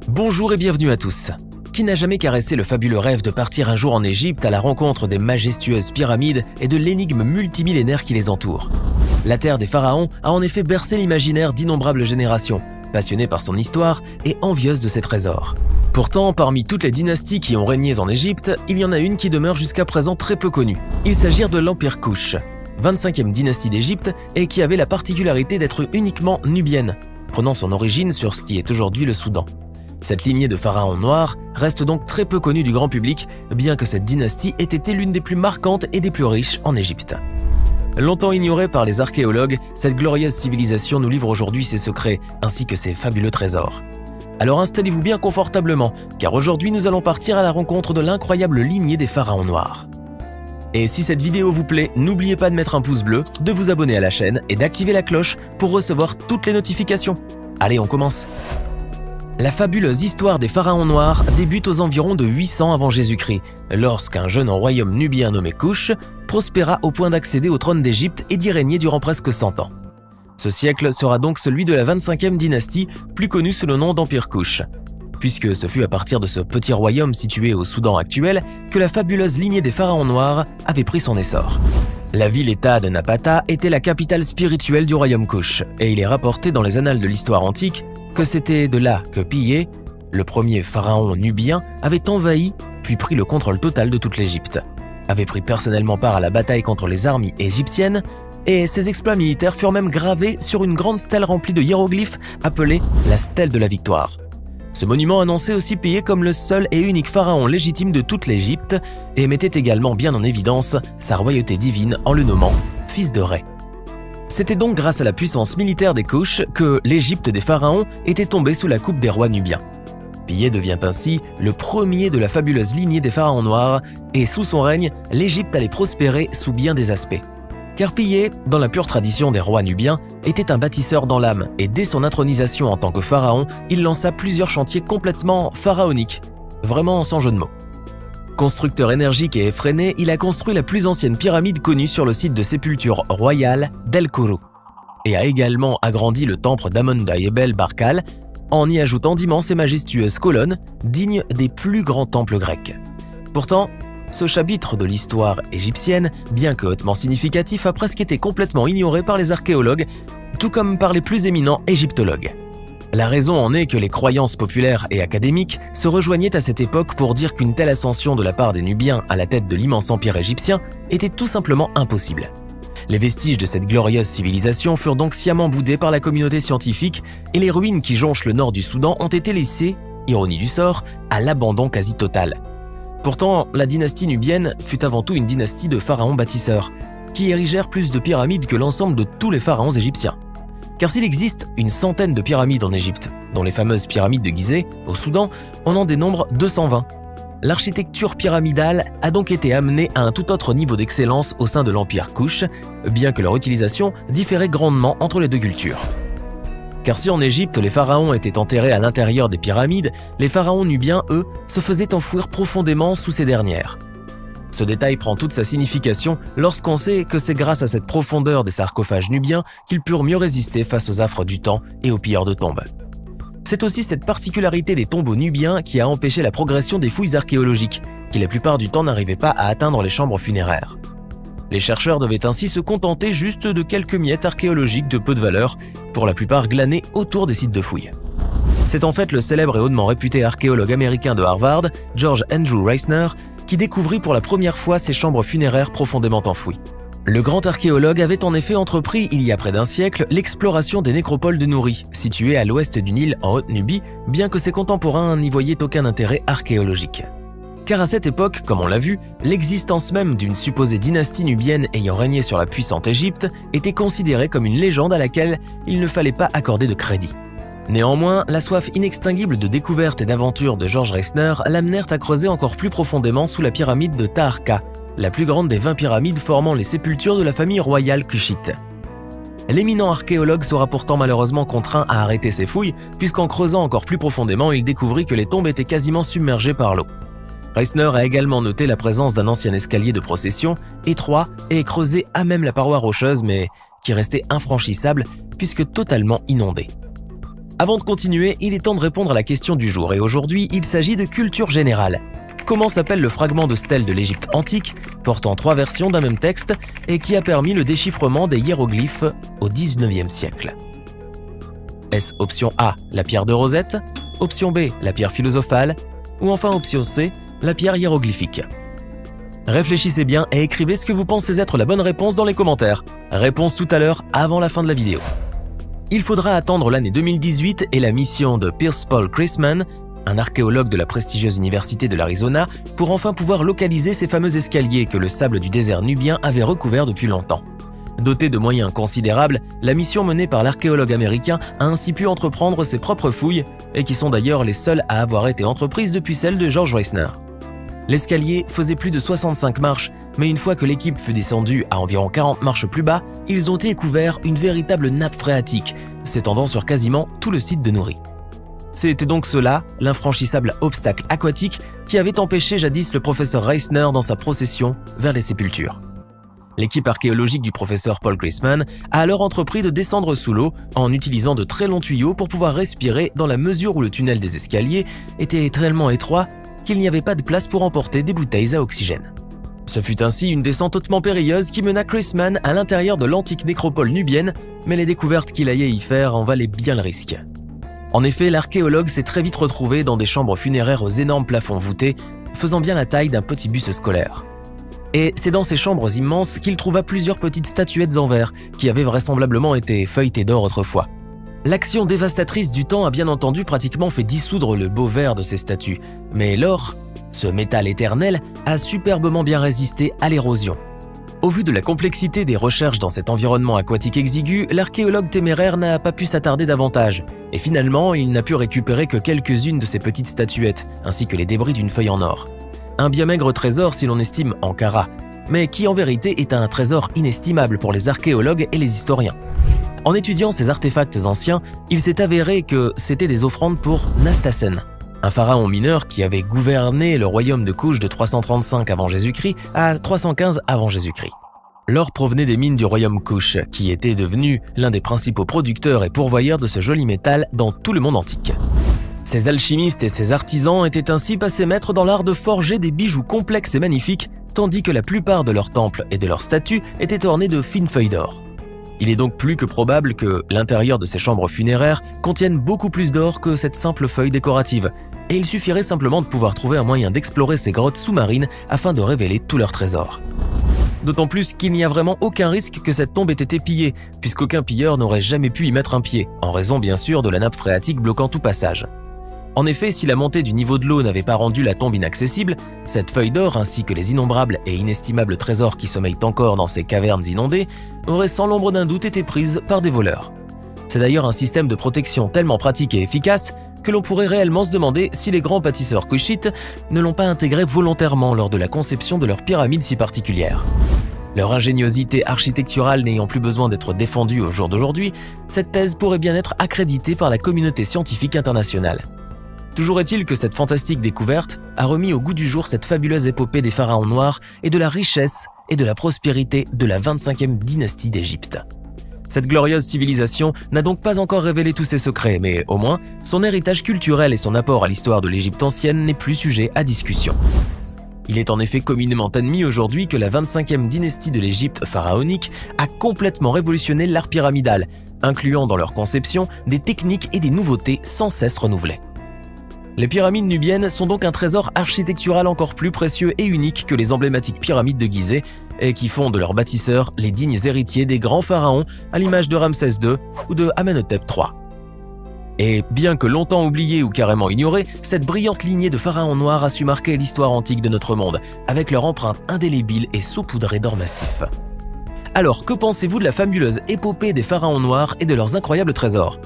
Bonjour et bienvenue à tous. Qui n'a jamais caressé le fabuleux rêve de partir un jour en Égypte à la rencontre des majestueuses pyramides et de l'énigme multimillénaire qui les entoure? La terre des pharaons a en effet bercé l'imaginaire d'innombrables générations, passionnées par son histoire et envieuses de ses trésors. Pourtant, parmi toutes les dynasties qui ont régné en Égypte, il y en a une qui demeure jusqu'à présent très peu connue. Il s'agit de l'Empire Kouch, 25e dynastie d'Égypte et qui avait la particularité d'être uniquement nubienne, prenant son origine sur ce qui est aujourd'hui le Soudan. Cette lignée de pharaons noirs reste donc très peu connue du grand public, bien que cette dynastie ait été l'une des plus marquantes et des plus riches en Égypte. Longtemps ignorée par les archéologues, cette glorieuse civilisation nous livre aujourd'hui ses secrets, ainsi que ses fabuleux trésors. Alors installez-vous bien confortablement, car aujourd'hui nous allons partir à la rencontre de l'incroyable lignée des pharaons noirs. Et si cette vidéo vous plaît, n'oubliez pas de mettre un pouce bleu, de vous abonner à la chaîne et d'activer la cloche pour recevoir toutes les notifications. Allez, on commence! La fabuleuse histoire des pharaons noirs débute aux environs de 800 avant Jésus-Christ, lorsqu'un jeune royaume nubien nommé Kouch prospéra au point d'accéder au trône d'Égypte et d'y régner durant presque 100 ans. Ce siècle sera donc celui de la 25e dynastie, plus connue sous le nom d'Empire Kouch, puisque ce fut à partir de ce petit royaume situé au Soudan actuel que la fabuleuse lignée des pharaons noirs avait pris son essor. La ville-État de Napata était la capitale spirituelle du royaume Kouch, et il est rapporté dans les annales de l'histoire antique que c'était de là que Pillé, le premier pharaon nubien, avait envahi puis pris le contrôle total de toute l'Égypte, avait pris personnellement part à la bataille contre les armées égyptiennes, et ses exploits militaires furent même gravés sur une grande stèle remplie de hiéroglyphes appelée la Stèle de la Victoire. Ce monument annonçait aussi Pillé comme le seul et unique pharaon légitime de toute l'Égypte et mettait également bien en évidence sa royauté divine en le nommant « fils de Ré ». C'était donc grâce à la puissance militaire des Kouch que l'Égypte des pharaons était tombée sous la coupe des rois nubiens. Pillé devient ainsi le premier de la fabuleuse lignée des pharaons noirs et sous son règne, l'Égypte allait prospérer sous bien des aspects. Car Pillé, dans la pure tradition des rois nubiens, était un bâtisseur dans l'âme et dès son intronisation en tant que pharaon, il lança plusieurs chantiers complètement pharaoniques, vraiment sans jeu de mots. Constructeur énergique et effréné, il a construit la plus ancienne pyramide connue sur le site de sépulture royale d'El Kourou et a également agrandi le temple d'Amon-Dayebel Barkal en y ajoutant d'immenses et majestueuses colonnes dignes des plus grands temples grecs. Pourtant, ce chapitre de l'histoire égyptienne, bien que hautement significatif, a presque été complètement ignoré par les archéologues, tout comme par les plus éminents égyptologues. La raison en est que les croyances populaires et académiques se rejoignaient à cette époque pour dire qu'une telle ascension de la part des Nubiens à la tête de l'immense empire égyptien était tout simplement impossible. Les vestiges de cette glorieuse civilisation furent donc sciemment boudés par la communauté scientifique et les ruines qui jonchent le nord du Soudan ont été laissées, ironie du sort, à l'abandon quasi total. Pourtant, la dynastie nubienne fut avant tout une dynastie de pharaons bâtisseurs, qui érigèrent plus de pyramides que l'ensemble de tous les pharaons égyptiens. Car s'il existe une centaine de pyramides en Égypte, dont les fameuses pyramides de Gizeh, au Soudan, on en dénombre 220. L'architecture pyramidale a donc été amenée à un tout autre niveau d'excellence au sein de l'Empire Kouch, bien que leur utilisation différait grandement entre les deux cultures. Car si en Égypte les pharaons étaient enterrés à l'intérieur des pyramides, les pharaons nubiens, eux, se faisaient enfouir profondément sous ces dernières. Ce détail prend toute sa signification lorsqu'on sait que c'est grâce à cette profondeur des sarcophages nubiens qu'ils purent mieux résister face aux affres du temps et aux pilleurs de tombes. C'est aussi cette particularité des tombeaux nubiens qui a empêché la progression des fouilles archéologiques, qui la plupart du temps n'arrivaient pas à atteindre les chambres funéraires. Les chercheurs devaient ainsi se contenter juste de quelques miettes archéologiques de peu de valeur, pour la plupart glanées autour des sites de fouilles. C'est en fait le célèbre et hautement réputé archéologue américain de Harvard, George Andrew Reisner, qui découvrit pour la première fois ces chambres funéraires profondément enfouies. Le grand archéologue avait en effet entrepris, il y a près d'un siècle, l'exploration des nécropoles de Nouri, situées à l'ouest du Nil en Haute-Nubie, bien que ses contemporains n'y voyaient aucun intérêt archéologique. Car à cette époque, comme on l'a vu, l'existence même d'une supposée dynastie nubienne ayant régné sur la puissante Égypte était considérée comme une légende à laquelle il ne fallait pas accorder de crédit. Néanmoins, la soif inextinguible de découverte et d'aventure de George Reisner l'amenèrent à creuser encore plus profondément sous la pyramide de Taharqa, la plus grande des 20 pyramides formant les sépultures de la famille royale kushite. L'éminent archéologue sera pourtant malheureusement contraint à arrêter ses fouilles, puisqu'en creusant encore plus profondément, il découvrit que les tombes étaient quasiment submergées par l'eau. Reisner a également noté la présence d'un ancien escalier de procession, étroit et creusé à même la paroi rocheuse, mais qui restait infranchissable puisque totalement inondé. Avant de continuer, il est temps de répondre à la question du jour et aujourd'hui, il s'agit de culture générale. Comment s'appelle le fragment de stèle de l'Égypte antique, portant 3 versions d'un même texte et qui a permis le déchiffrement des hiéroglyphes au XIXe siècle? Est-ce option A, la pierre de Rosette, option B, la pierre philosophale, ou enfin option C, la pierre hiéroglyphique? Réfléchissez bien et écrivez ce que vous pensez être la bonne réponse dans les commentaires. Réponse tout à l'heure, avant la fin de la vidéo. Il faudra attendre l'année 2018 et la mission de Pierce Paul Chrisman, un archéologue de la prestigieuse université de l'Arizona, pour enfin pouvoir localiser ces fameux escaliers que le sable du désert nubien avait recouverts depuis longtemps. Dotée de moyens considérables, la mission menée par l'archéologue américain a ainsi pu entreprendre ses propres fouilles, et qui sont d'ailleurs les seules à avoir été entreprises depuis celles de George Reisner. L'escalier faisait plus de 65 marches, mais une fois que l'équipe fut descendue à environ 40 marches plus bas, ils ont découvert une véritable nappe phréatique, s'étendant sur quasiment tout le site de Nouri. C'était donc cela, l'infranchissable obstacle aquatique, qui avait empêché jadis le professeur Reisner dans sa procession vers les sépultures. L'équipe archéologique du professeur Paul Chrisman a alors entrepris de descendre sous l'eau en utilisant de très longs tuyaux pour pouvoir respirer dans la mesure où le tunnel des escaliers était tellement étroit qu'il n'y avait pas de place pour emporter des bouteilles à oxygène. Ce fut ainsi une descente hautement périlleuse qui mena Chrisman à l'intérieur de l'antique nécropole nubienne, mais les découvertes qu'il allait y faire en valaient bien le risque. En effet, l'archéologue s'est très vite retrouvé dans des chambres funéraires aux énormes plafonds voûtés, faisant bien la taille d'un petit bus scolaire. Et c'est dans ces chambres immenses qu'il trouva plusieurs petites statuettes en verre qui avaient vraisemblablement été feuilletées d'or autrefois. L'action dévastatrice du temps a bien entendu pratiquement fait dissoudre le beau verre de ces statues, mais l'or, ce métal éternel, a superbement bien résisté à l'érosion. Au vu de la complexité des recherches dans cet environnement aquatique exigu, l'archéologue téméraire n'a pas pu s'attarder davantage, et finalement, il n'a pu récupérer que quelques-unes de ces petites statuettes, ainsi que les débris d'une feuille en or. Un bien maigre trésor si l'on estime en carats, mais qui en vérité est un trésor inestimable pour les archéologues et les historiens. En étudiant ces artefacts anciens, il s'est avéré que c'était des offrandes pour Nastasen, un pharaon mineur qui avait gouverné le royaume de Kouch de 335 avant Jésus-Christ à 315 avant Jésus-Christ. L'or provenait des mines du royaume Kouch, qui était devenu l'un des principaux producteurs et pourvoyeurs de ce joli métal dans tout le monde antique. Ces alchimistes et ces artisans étaient ainsi passés maîtres dans l'art de forger des bijoux complexes et magnifiques, tandis que la plupart de leurs temples et de leurs statues étaient ornés de fines feuilles d'or. Il est donc plus que probable que l'intérieur de ces chambres funéraires contienne beaucoup plus d'or que cette simple feuille décorative, et il suffirait simplement de pouvoir trouver un moyen d'explorer ces grottes sous-marines afin de révéler tous leurs trésors. D'autant plus qu'il n'y a vraiment aucun risque que cette tombe ait été pillée, puisqu'aucun pilleur n'aurait jamais pu y mettre un pied, en raison bien sûr de la nappe phréatique bloquant tout passage. En effet, si la montée du niveau de l'eau n'avait pas rendu la tombe inaccessible, cette feuille d'or ainsi que les innombrables et inestimables trésors qui sommeillent encore dans ces cavernes inondées auraient sans l'ombre d'un doute été prises par des voleurs. C'est d'ailleurs un système de protection tellement pratique et efficace que l'on pourrait réellement se demander si les grands bâtisseurs couchites ne l'ont pas intégré volontairement lors de la conception de leurs pyramides si particulières. Leur ingéniosité architecturale n'ayant plus besoin d'être défendue au jour d'aujourd'hui, cette thèse pourrait bien être accréditée par la communauté scientifique internationale. Toujours est-il que cette fantastique découverte a remis au goût du jour cette fabuleuse épopée des pharaons noirs et de la richesse et de la prospérité de la 25e dynastie d'Égypte. Cette glorieuse civilisation n'a donc pas encore révélé tous ses secrets, mais au moins, son héritage culturel et son apport à l'histoire de l'Égypte ancienne n'est plus sujet à discussion. Il est en effet communément admis aujourd'hui que la 25e dynastie de l'Égypte pharaonique a complètement révolutionné l'art pyramidal, incluant dans leur conception des techniques et des nouveautés sans cesse renouvelées. Les pyramides nubiennes sont donc un trésor architectural encore plus précieux et unique que les emblématiques pyramides de Gizeh et qui font de leurs bâtisseurs les dignes héritiers des grands pharaons à l'image de Ramsès II ou de Amenhotep III. Et bien que longtemps oubliée ou carrément ignorée, cette brillante lignée de pharaons noirs a su marquer l'histoire antique de notre monde avec leur empreinte indélébile et saupoudrée d'or massif. Alors, que pensez-vous de la fabuleuse épopée des pharaons noirs et de leurs incroyables trésors?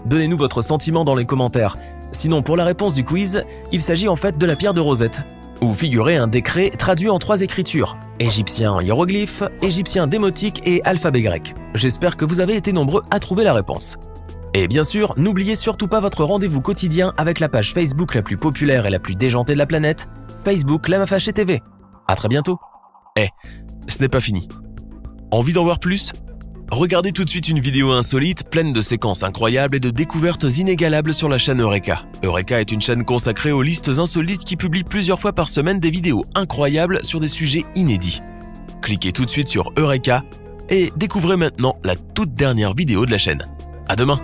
Donnez-nous votre sentiment dans les commentaires. Sinon, pour la réponse du quiz, il s'agit en fait de la pierre de Rosette, où figurait un décret traduit en 3 écritures, égyptien hiéroglyphe, égyptien démotique et alphabet grec. J'espère que vous avez été nombreux à trouver la réponse. Et bien sûr, n'oubliez surtout pas votre rendez-vous quotidien avec la page Facebook la plus populaire et la plus déjantée de la planète, Facebook Lama Fâché TV. À très bientôt. Ce n'est pas fini. Envie d'en voir plus? Regardez tout de suite une vidéo insolite, pleine de séquences incroyables et de découvertes inégalables sur la chaîne Eureka. Eureka est une chaîne consacrée aux listes insolites qui publie plusieurs fois par semaine des vidéos incroyables sur des sujets inédits. Cliquez tout de suite sur Eureka et découvrez maintenant la toute dernière vidéo de la chaîne. À demain!